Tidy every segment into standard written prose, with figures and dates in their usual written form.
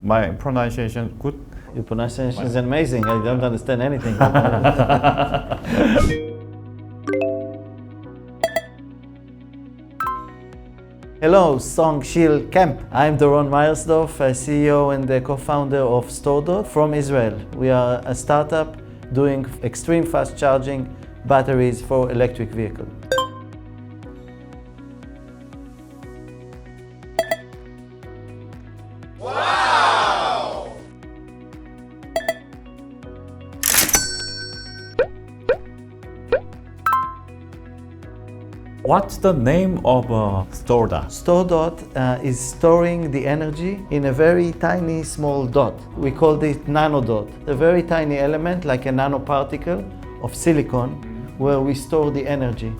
My pronunciation good? Your pronunciation is amazing. I don't understand anything. Hello, 성실캠프. I'm Doron Meyersdorf, CEO and the co-founder of Stoordat's from Israel. We are a startup doing extreme fast charging batteries for electric vehicles. What's the name of Stoordat's? Stoordat's is storing the energy in a very tiny small dot. We call it nanodot, a very tiny element like a nanoparticle of silicon where we store the energy.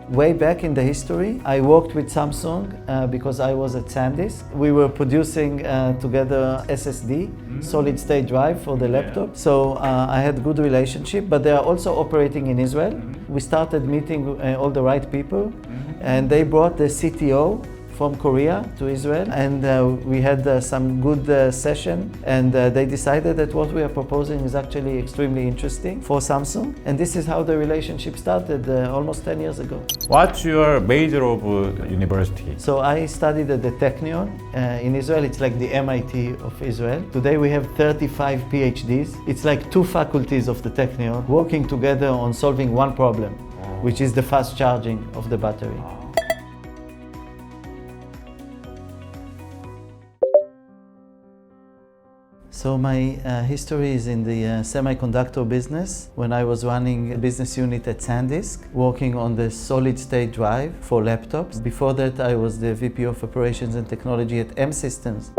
Way back in the history, I worked with Samsung because I was at SanDisk. We were producing together SSD, solid state drive for the laptop. So I had good relationship, but they are also operating in Israel. We started meeting all the right people, and they brought the CTO from Korea to Israel, and we had some good session, and they decided that what we are proposing is actually extremely interesting for Samsung, and this is how the relationship started almost 10 years ago. What's your major of university? So I studied at the Technion in Israel. It's like the MIT of Israel. Today we have 35 PhDs. It's like two faculties of the Technion working together on solving one problem, which is the fast charging of the battery. So my history is in the semiconductor business. When I was running a business unit at SanDisk, working on the solid state drive for laptops. Before that, I was the VP of Operations and Technology at M Systems.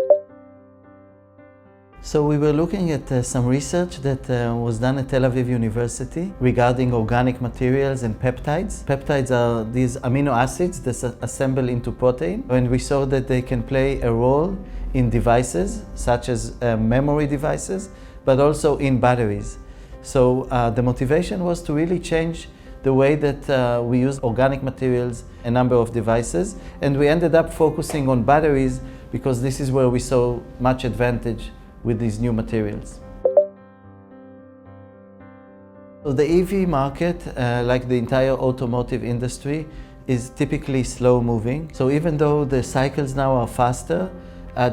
So we were looking at some research that was done at Tel Aviv University regarding organic materials and peptides. Peptides are these amino acids that assemble into protein, and we saw that they can play a role in devices such as memory devices, but also in batteries. So the motivation was to really change the way that we use organic materials in a number of devices, and we ended up focusing on batteries because this is where we saw much advantage with these new materials. So the EV market, like the entire automotive industry, is typically slow moving. So even though the cycles now are faster,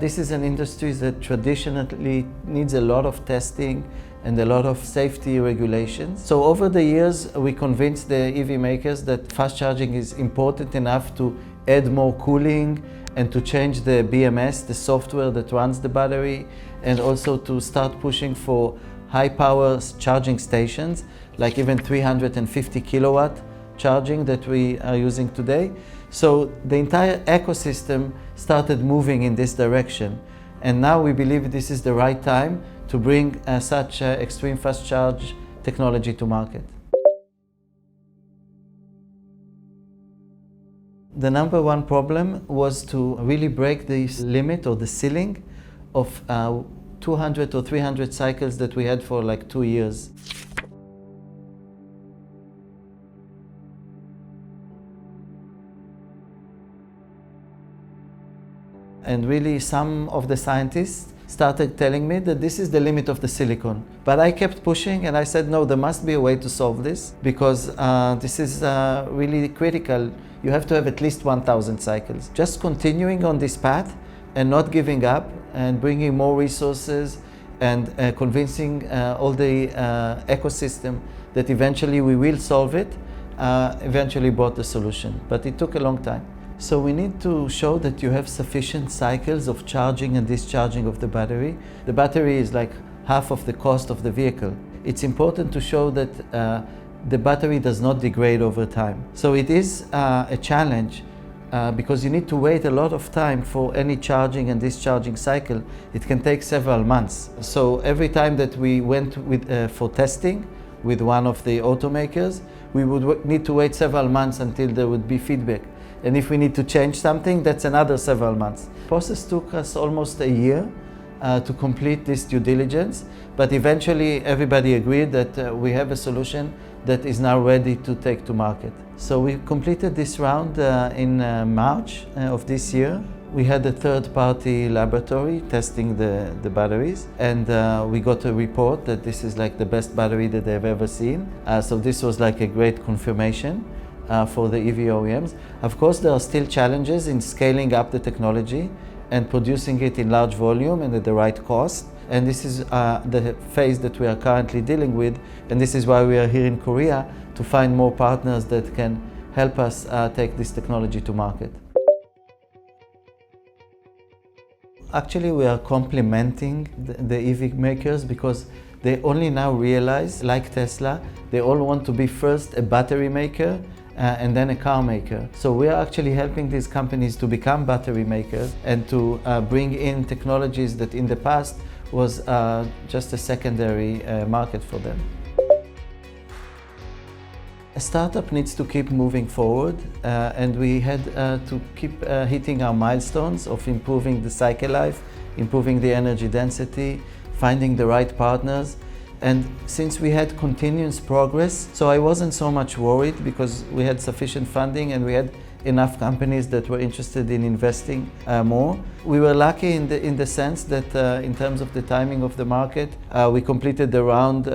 this is an industry that traditionally needs a lot of testing and a lot of safety regulations. So over the years, we convinced the EV makers that fast charging is important enough to add more cooling and to change the BMS, the software that runs the battery, and also to start pushing for high power charging stations, like even 350 kilowatt charging that we are using today. So the entire ecosystem started moving in this direction. And now we believe this is the right time to bring such extreme fast charge technology to market. The number one problem was to really break this limit or the ceiling of 200 or 300 cycles that we had for like 2 years. And really some of the scientists started telling me that this is the limit of the silicon. But I kept pushing and I said, no, there must be a way to solve this because this is really critical. You have to have at least 1,000 cycles. Just continuing on this path and not giving up and bringing more resources and convincing all the ecosystem that eventually we will solve it, eventually brought the solution. But it took a long time. So we need to show that you have sufficient cycles of charging and discharging of the battery. The battery is like half of the cost of the vehicle. It's important to show that the battery does not degrade over time. So it is a challenge because you need to wait a lot of time for any charging and discharging cycle. It can take several months. So every time that we went for testing with one of the automakers, we would need to wait several months until there would be feedback. And if we need to change something, that's another several months. The process took us almost a year to complete this due diligence, but eventually everybody agreed that we have a solution that is now ready to take to market. So we completed this round in March of this year, We had a third-party laboratory testing the batteries, and we got a report that this is like the best battery that they've ever seen. So this was like a great confirmation for the EV OEMs. Of course, there are still challenges in scaling up the technology and producing it in large volume and at the right cost. And this is the phase that we are currently dealing with, and this is why we are here in Korea to find more partners that can help us take this technology to market. Actually, we are complementing the EV makers because they only now realize, like Tesla, they all want to be first a battery maker and then a car maker. So we are actually helping these companies to become battery makers and to bring in technologies that in the past was just a secondary market for them. A startup needs to keep moving forward, and we had to keep hitting our milestones of improving the cycle life, improving the energy density, finding the right partners. And since we had continuous progress, so I wasn't so much worried because we had sufficient funding and we had enough companies that were interested in investing more. We were lucky in the sense that in terms of the timing of the market, we completed the round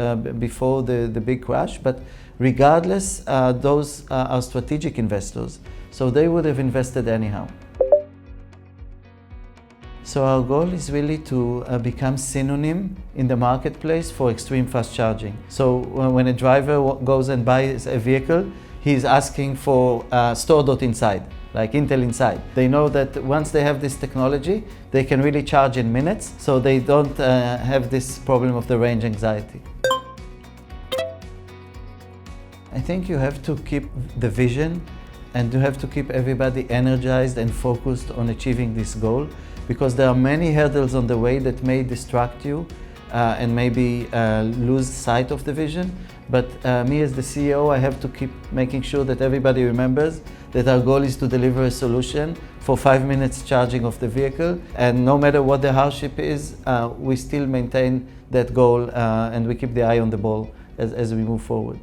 before the big crash, but regardless, those are strategic investors, so they would have invested anyhow. So our goal is really to become synonym in the marketplace for extreme fast charging. So when a driver goes and buys a vehicle, he's asking for Stor.dot inside, like Intel inside. They know that once they have this technology, they can really charge in minutes, so they don't have this problem of the range anxiety. I think you have to keep the vision and you have to keep everybody energized and focused on achieving this goal, because there are many hurdles on the way that may distract you and maybe lose sight of the vision. But me as the CEO, I have to keep making sure that everybody remembers that our goal is to deliver a solution for 5 minutes charging of the vehicle, and no matter what the hardship is, we still maintain that goal and we keep the eye on the ball as we move forward.